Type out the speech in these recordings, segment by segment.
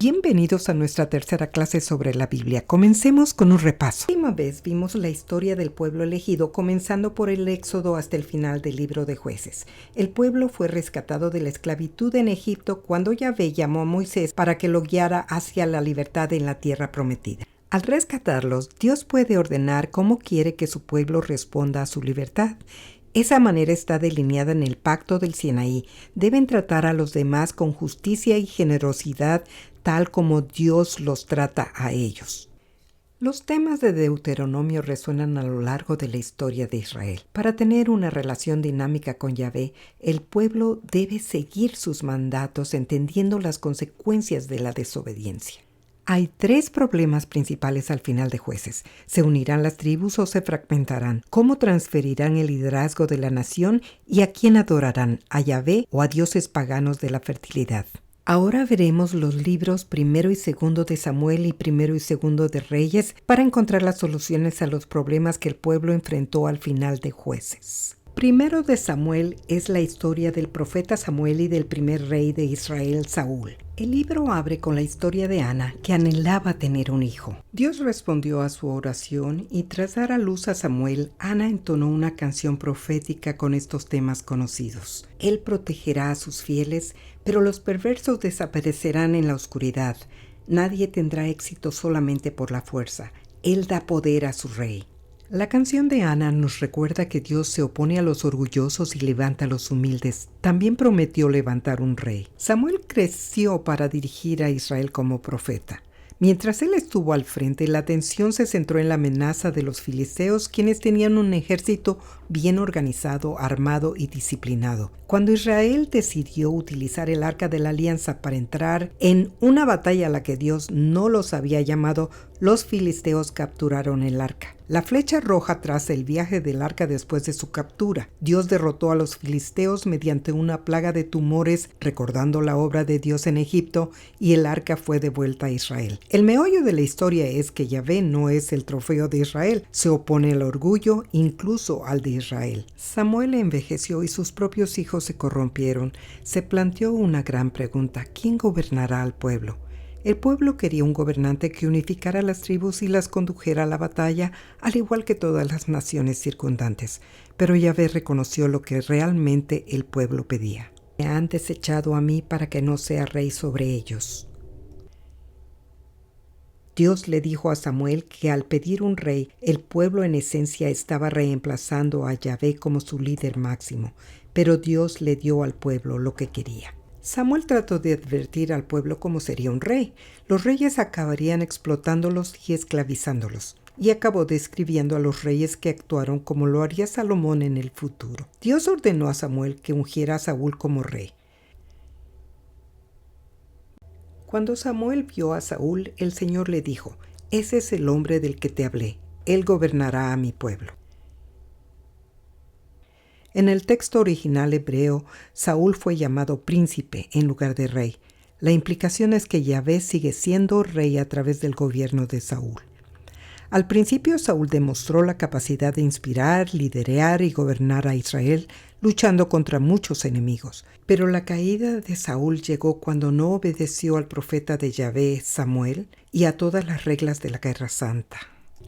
Bienvenidos a nuestra tercera clase sobre la Biblia. Comencemos con un repaso. La última vez vimos la historia del pueblo elegido, comenzando por el Éxodo hasta el final del libro de Jueces. El pueblo fue rescatado de la esclavitud en Egipto cuando Yahvé llamó a Moisés para que lo guiara hacia la libertad en la tierra prometida. Al rescatarlos, Dios puede ordenar cómo quiere que su pueblo responda a su libertad. Esa manera está delineada en el Pacto del Sinaí. Deben tratar a los demás con justicia y generosidad, tal como Dios los trata a ellos. Los temas de Deuteronomio resuenan a lo largo de la historia de Israel. Para tener una relación dinámica con Yahvé, el pueblo debe seguir sus mandatos entendiendo las consecuencias de la desobediencia. Hay 3 problemas principales al final de Jueces. ¿Se unirán las tribus o se fragmentarán? ¿Cómo transferirán el liderazgo de la nación? ¿Y a quién adorarán? ¿A Yahvé o a dioses paganos de la fertilidad? Ahora veremos los libros 1 y 2 de Samuel y 1 y 2 de Reyes para encontrar las soluciones a los problemas que el pueblo enfrentó al final de Jueces. 1 de Samuel es la historia del profeta Samuel y del primer rey de Israel, Saúl. El libro abre con la historia de Ana, que anhelaba tener un hijo. Dios respondió a su oración y tras dar a luz a Samuel, Ana entonó una canción profética con estos temas conocidos. Él protegerá a sus fieles, pero los perversos desaparecerán en la oscuridad. Nadie tendrá éxito solamente por la fuerza. Él da poder a su rey. La canción de Ana nos recuerda que Dios se opone a los orgullosos y levanta a los humildes. También prometió levantar un rey. Samuel creció para dirigir a Israel como profeta. Mientras él estuvo al frente, la atención se centró en la amenaza de los filisteos, quienes tenían un ejército bien organizado, armado y disciplinado. Cuando Israel decidió utilizar el Arca de la Alianza para entrar en una batalla a la que Dios no los había llamado, los filisteos capturaron el arca. La flecha roja traza el viaje del arca después de su captura. Dios derrotó a los filisteos mediante una plaga de tumores, recordando la obra de Dios en Egipto, y el arca fue devuelta a Israel. El meollo de la historia es que Yahvé no es el trofeo de Israel, se opone al orgullo, incluso al de Israel. Samuel envejeció y sus propios hijos se corrompieron. Se planteó una gran pregunta: ¿quién gobernará al pueblo? El pueblo quería un gobernante que unificara las tribus y las condujera a la batalla, al igual que todas las naciones circundantes. Pero Yahvé reconoció lo que realmente el pueblo pedía. Me han desechado a mí para que no sea rey sobre ellos. Dios le dijo a Samuel que al pedir un rey, el pueblo en esencia estaba reemplazando a Yahvé como su líder máximo, pero Dios le dio al pueblo lo que quería. Samuel trató de advertir al pueblo cómo sería un rey. Los reyes acabarían explotándolos y esclavizándolos. Y acabó describiendo a los reyes que actuaron como lo haría Salomón en el futuro. Dios ordenó a Samuel que ungiera a Saúl como rey. Cuando Samuel vio a Saúl, el Señor le dijo: «Ese es el hombre del que te hablé. Él gobernará a mi pueblo». En el texto original hebreo, Saúl fue llamado príncipe en lugar de rey. La implicación es que Yahvé sigue siendo rey a través del gobierno de Saúl. Al principio, Saúl demostró la capacidad de inspirar, liderar y gobernar a Israel, luchando contra muchos enemigos. Pero la caída de Saúl llegó cuando no obedeció al profeta de Yahvé, Samuel, y a todas las reglas de la guerra santa.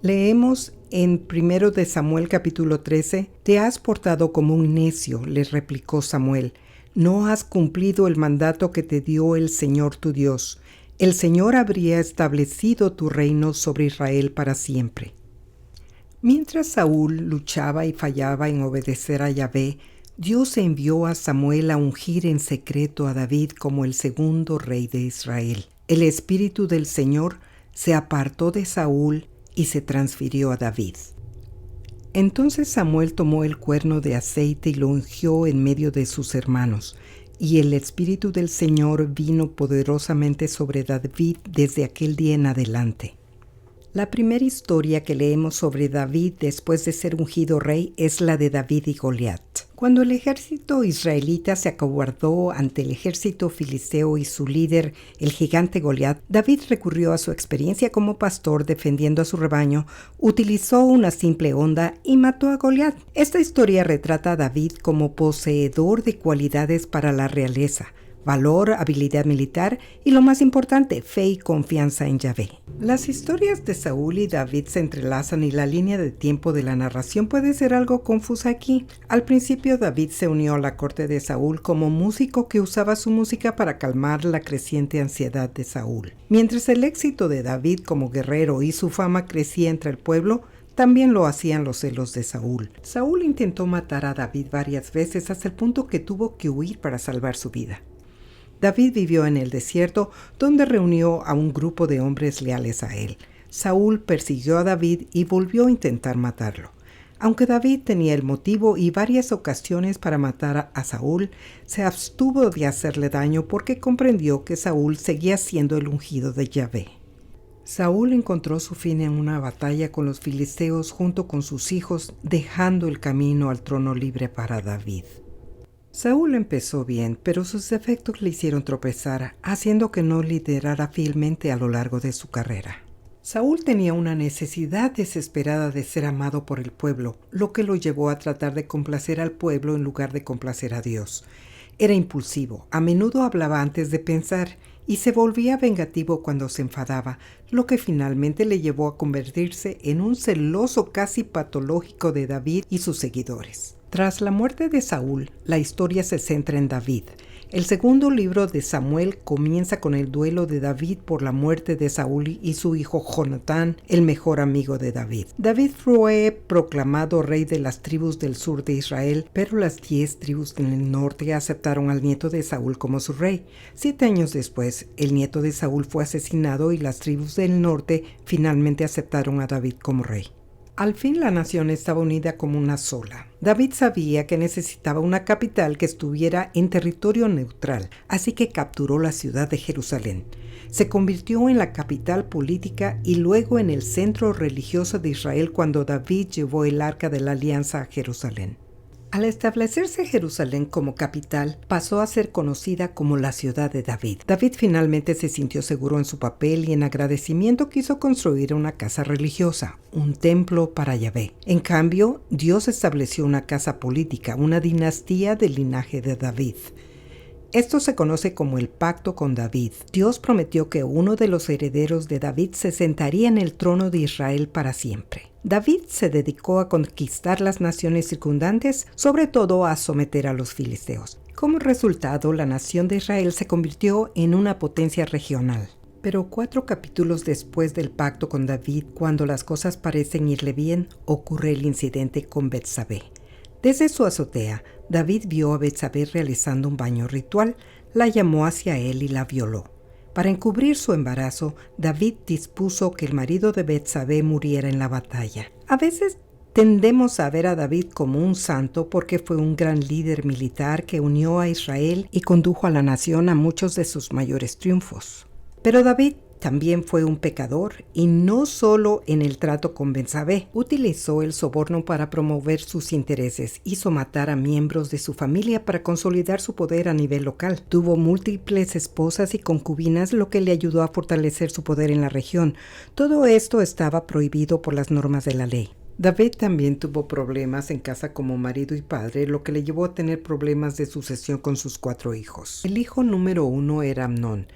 Leemos en 1 de Samuel capítulo 13, «Te has portado como un necio», le replicó Samuel. «No has cumplido el mandato que te dio el Señor tu Dios. El Señor habría establecido tu reino sobre Israel para siempre». Mientras Saúl luchaba y fallaba en obedecer a Yahvé, Dios envió a Samuel a ungir en secreto a David como el segundo rey de Israel. El Espíritu del Señor se apartó de Saúl y se transfirió a David. Entonces Samuel tomó el cuerno de aceite y lo ungió en medio de sus hermanos, y el Espíritu del Señor vino poderosamente sobre David desde aquel día en adelante. La primera historia que leemos sobre David después de ser ungido rey es la de David y Goliat. Cuando el ejército israelita se acobardó ante el ejército filisteo y su líder, el gigante Goliat, David recurrió a su experiencia como pastor defendiendo a su rebaño, utilizó una simple honda y mató a Goliat. Esta historia retrata a David como poseedor de cualidades para la realeza, valor, habilidad militar y, lo más importante, fe y confianza en Yahvé. Las historias de Saúl y David se entrelazan y la línea de tiempo de la narración puede ser algo confusa aquí. Al principio, David se unió a la corte de Saúl como músico que usaba su música para calmar la creciente ansiedad de Saúl. Mientras el éxito de David como guerrero y su fama crecía entre el pueblo, también lo hacían los celos de Saúl. Saúl intentó matar a David varias veces hasta el punto que tuvo que huir para salvar su vida. David vivió en el desierto, donde reunió a un grupo de hombres leales a él. Saúl persiguió a David y volvió a intentar matarlo. Aunque David tenía el motivo y varias ocasiones para matar a Saúl, se abstuvo de hacerle daño porque comprendió que Saúl seguía siendo el ungido de Yahvé. Saúl encontró su fin en una batalla con los filisteos junto con sus hijos, dejando el camino al trono libre para David. Saúl empezó bien, pero sus defectos le hicieron tropezar, haciendo que no liderara fielmente a lo largo de su carrera. Saúl tenía una necesidad desesperada de ser amado por el pueblo, lo que lo llevó a tratar de complacer al pueblo en lugar de complacer a Dios. Era impulsivo, a menudo hablaba antes de pensar y se volvía vengativo cuando se enfadaba, lo que finalmente le llevó a convertirse en un celoso casi patológico de David y sus seguidores. Tras la muerte de Saúl, la historia se centra en David. El segundo libro de Samuel comienza con el duelo de David por la muerte de Saúl y su hijo Jonatán, el mejor amigo de David. David fue proclamado rey de las tribus del sur de Israel, pero las 10 tribus del norte aceptaron al nieto de Saúl como su rey. 7 años después, el nieto de Saúl fue asesinado y las tribus del norte finalmente aceptaron a David como rey. Al fin la nación estaba unida como una sola. David sabía que necesitaba una capital que estuviera en territorio neutral, así que capturó la ciudad de Jerusalén. Se convirtió en la capital política y luego en el centro religioso de Israel cuando David llevó el Arca de la Alianza a Jerusalén. Al establecerse Jerusalén como capital, pasó a ser conocida como la ciudad de David. David finalmente se sintió seguro en su papel y en agradecimiento quiso construir una casa religiosa, un templo para Yahvé. En cambio, Dios estableció una casa política, una dinastía del linaje de David. Esto se conoce como el pacto con David. Dios prometió que uno de los herederos de David se sentaría en el trono de Israel para siempre. David se dedicó a conquistar las naciones circundantes, sobre todo a someter a los filisteos. Como resultado, la nación de Israel se convirtió en una potencia regional. Pero 4 capítulos después del pacto con David, cuando las cosas parecen irle bien, ocurre el incidente con Betsabé. Desde su azotea, David vio a Betsabé realizando un baño ritual, la llamó hacia él y la violó. Para encubrir su embarazo, David dispuso que el marido de Betsabé muriera en la batalla. A veces tendemos a ver a David como un santo porque fue un gran líder militar que unió a Israel y condujo a la nación a muchos de sus mayores triunfos. Pero David también fue un pecador y no solo en el trato con Betsabé. Utilizó el soborno para promover sus intereses, hizo matar a miembros de su familia para consolidar su poder a nivel local. Tuvo múltiples esposas y concubinas, lo que le ayudó a fortalecer su poder en la región. Todo esto estaba prohibido por las normas de la ley. David también tuvo problemas en casa como marido y padre, lo que le llevó a tener problemas de sucesión con sus 4 hijos. El hijo número 1 era Amnón.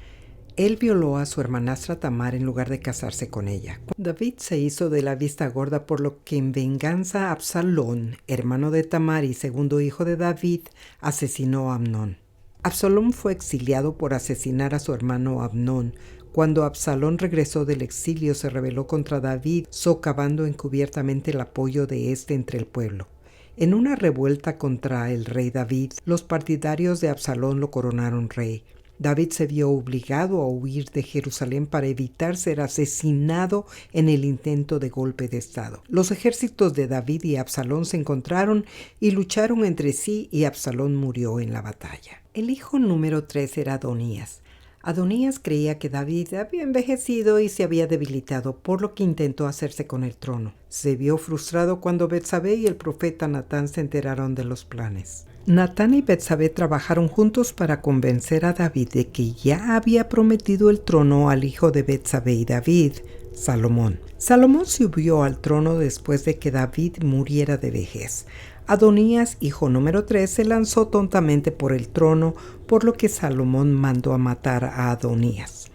Él violó a su hermanastra Tamar en lugar de casarse con ella. David se hizo de la vista gorda, por lo que en venganza Absalón, hermano de Tamar y segundo hijo de David, asesinó a Amnón. Absalón fue exiliado por asesinar a su hermano Amnón. Cuando Absalón regresó del exilio, se rebeló contra David, socavando encubiertamente el apoyo de este entre el pueblo. En una revuelta contra el rey David, los partidarios de Absalón lo coronaron rey. David se vio obligado a huir de Jerusalén para evitar ser asesinado en el intento de golpe de estado. Los ejércitos de David y Absalón se encontraron y lucharon entre sí y Absalón murió en la batalla. El hijo número 3 era Adonías. Adonías creía que David había envejecido y se había debilitado, por lo que intentó hacerse con el trono. Se vio frustrado cuando Betsabé y el profeta Natán se enteraron de los planes. Natán y Betsabé trabajaron juntos para convencer a David de que ya había prometido el trono al hijo de Betsabé y David, Salomón. Salomón subió al trono después de que David muriera de vejez. Adonías, hijo número 3, se lanzó tontamente por el trono por lo que Salomón mandó a matar a Adonías.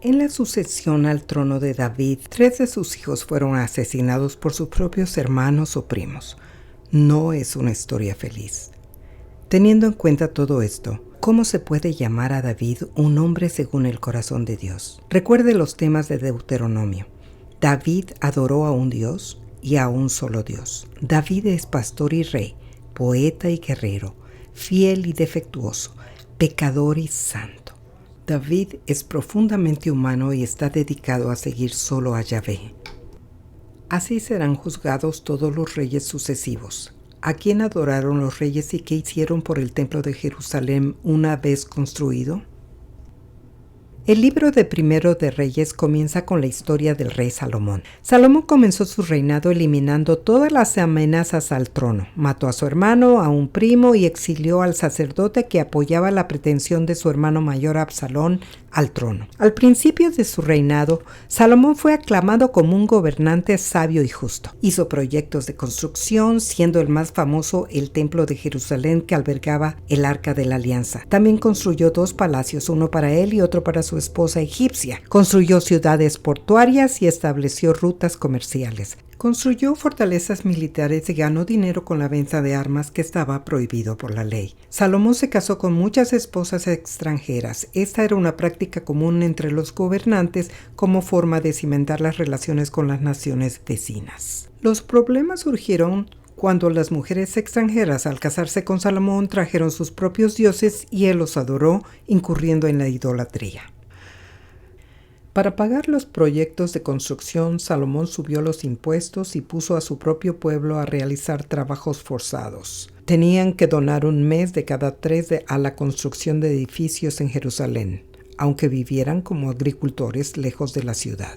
En la sucesión al trono de David, 3 de sus hijos fueron asesinados por sus propios hermanos o primos. No es una historia feliz. Teniendo en cuenta todo esto, ¿cómo se puede llamar a David un hombre según el corazón de Dios? Recuerde los temas de Deuteronomio. David adoró a un Dios y a un solo Dios. David es pastor y rey, poeta y guerrero, fiel y defectuoso, pecador y santo. David es profundamente humano y está dedicado a seguir solo a Yahvé. Así serán juzgados todos los reyes sucesivos. ¿A quién adoraron los reyes y qué hicieron por el templo de Jerusalén una vez construido? El libro de Primero de Reyes comienza con la historia del rey Salomón. Salomón comenzó su reinado eliminando todas las amenazas al trono. Mató a su hermano, a un primo y exilió al sacerdote que apoyaba la pretensión de su hermano mayor Absalón al trono. Al principio de su reinado, Salomón fue aclamado como un gobernante sabio y justo. Hizo proyectos de construcción, siendo el más famoso el templo de Jerusalén que albergaba el Arca de la Alianza. También construyó 2 palacios, uno para él y otro para su esposa egipcia. Construyó ciudades portuarias y estableció rutas comerciales. Construyó fortalezas militares y ganó dinero con la venta de armas que estaba prohibido por la ley. Salomón se casó con muchas esposas extranjeras. Esta era una práctica común entre los gobernantes como forma de cimentar las relaciones con las naciones vecinas. Los problemas surgieron cuando las mujeres extranjeras al casarse con Salomón trajeron sus propios dioses y él los adoró, incurriendo en la idolatría. Para pagar los proyectos de construcción, Salomón subió los impuestos y puso a su propio pueblo a realizar trabajos forzados. Tenían que donar un mes de cada 3 a la construcción de edificios en Jerusalén, aunque vivieran como agricultores lejos de la ciudad.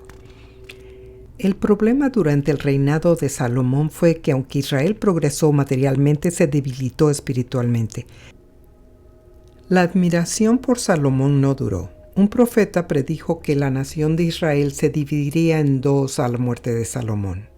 El problema durante el reinado de Salomón fue que aunque Israel progresó materialmente, se debilitó espiritualmente. La admiración por Salomón no duró. Un profeta predijo que la nación de Israel se dividiría en 2 a la muerte de Salomón.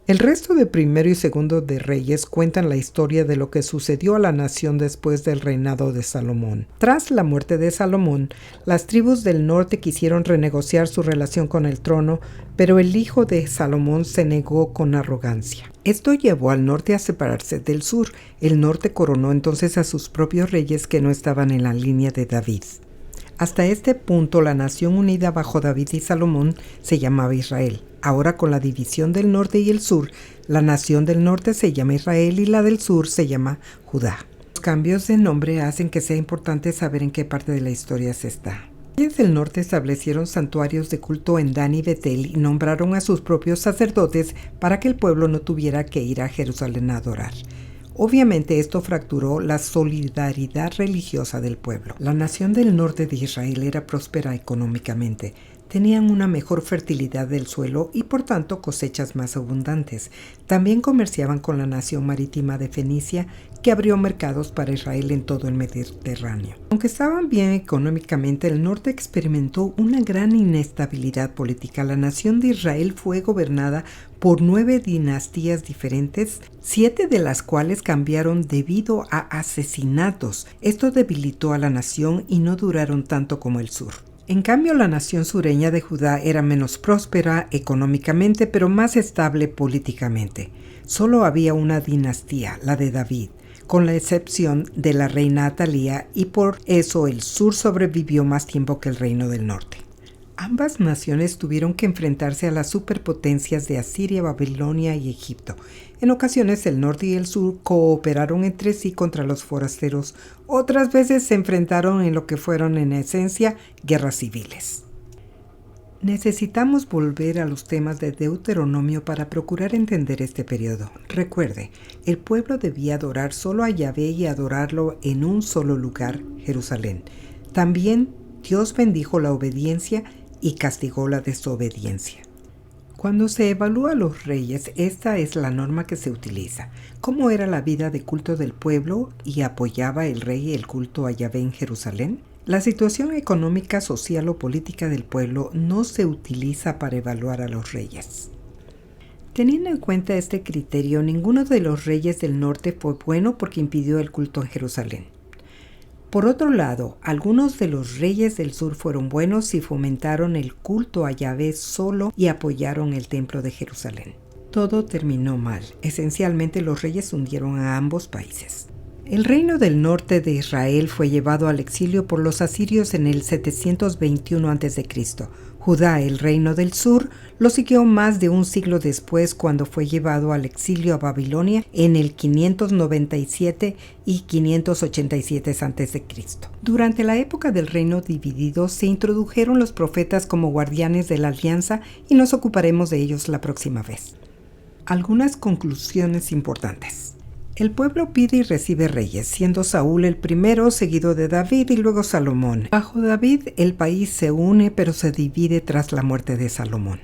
El resto de Primero y Segundo de Reyes cuentan la historia de lo que sucedió a la nación después del reinado de Salomón. Tras la muerte de Salomón, las tribus del norte quisieron renegociar su relación con el trono, pero el hijo de Salomón se negó con arrogancia. Esto llevó al norte a separarse del sur. El norte coronó entonces a sus propios reyes que no estaban en la línea de David. Hasta este punto, la nación unida bajo David y Salomón se llamaba Israel. Ahora, con la división del norte y el sur, la nación del norte se llama Israel y la del sur se llama Judá. Los cambios de nombre hacen que sea importante saber en qué parte de la historia se está. Los reyes del norte establecieron santuarios de culto en Dan y Betel y nombraron a sus propios sacerdotes para que el pueblo no tuviera que ir a Jerusalén a adorar. Obviamente esto fracturó la solidaridad religiosa del pueblo. La nación del norte de Israel era próspera económicamente. Tenían una mejor fertilidad del suelo y por tanto cosechas más abundantes. También comerciaban con la nación marítima de Fenicia, que abrió mercados para Israel en todo el Mediterráneo. Aunque estaban bien económicamente, el norte experimentó una gran inestabilidad política. La nación de Israel fue gobernada por 9 dinastías diferentes, 7 de las cuales cambiaron debido a asesinatos. Esto debilitó a la nación y no duraron tanto como el sur. En cambio, la nación sureña de Judá era menos próspera económicamente, pero más estable políticamente. Solo había una dinastía, la de David, con la excepción de la reina Atalía, y por eso el sur sobrevivió más tiempo que el reino del norte. Ambas naciones tuvieron que enfrentarse a las superpotencias de Asiria, Babilonia y Egipto. En ocasiones el norte y el sur cooperaron entre sí contra los forasteros. Otras veces se enfrentaron en lo que fueron en esencia guerras civiles. Necesitamos volver a los temas de Deuteronomio para procurar entender este periodo. Recuerde, el pueblo debía adorar solo a Yahvé y adorarlo en un solo lugar, Jerusalén. También Dios bendijo la obediencia y castigó la desobediencia. Cuando se evalúa a los reyes, esta es la norma que se utiliza. ¿Cómo era la vida de culto del pueblo y apoyaba el rey el culto a Yahvé en Jerusalén? La situación económica, social o política del pueblo no se utiliza para evaluar a los reyes. Teniendo en cuenta este criterio, ninguno de los reyes del norte fue bueno porque impidió el culto en Jerusalén. Por otro lado, algunos de los reyes del sur fueron buenos y fomentaron el culto a Yahvé solo y apoyaron el templo de Jerusalén. Todo terminó mal. Esencialmente los reyes hundieron a ambos países. El reino del norte de Israel fue llevado al exilio por los asirios en el 721 a.C. Judá, el reino del sur, lo siguió más de un siglo después cuando fue llevado al exilio a Babilonia en el 597 y 587 a.C. Durante la época del reino dividido se introdujeron los profetas como guardianes de la alianza y nos ocuparemos de ellos la próxima vez. Algunas conclusiones importantes. El pueblo pide y recibe reyes, siendo Saúl el primero, seguido de David y luego Salomón. Bajo David, el país se une, pero se divide tras la muerte de Salomón.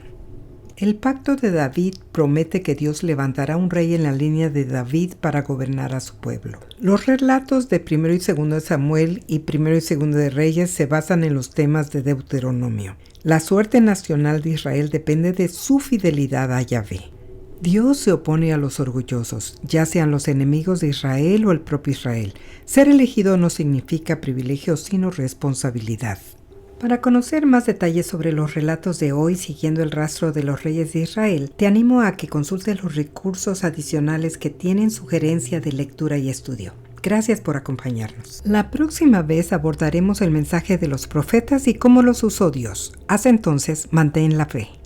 El pacto de David promete que Dios levantará un rey en la línea de David para gobernar a su pueblo. Los relatos de 1 y 2 de Samuel y 1 y 2 de Reyes se basan en los temas de Deuteronomio. La suerte nacional de Israel depende de su fidelidad a Yahvé. Dios se opone a los orgullosos, ya sean los enemigos de Israel o el propio Israel. Ser elegido no significa privilegio, sino responsabilidad. Para conocer más detalles sobre los relatos de hoy siguiendo el rastro de los reyes de Israel, te animo a que consultes los recursos adicionales que tienen sugerencia de lectura y estudio. Gracias por acompañarnos. La próxima vez abordaremos el mensaje de los profetas y cómo los usó Dios. Hasta entonces, mantén la fe.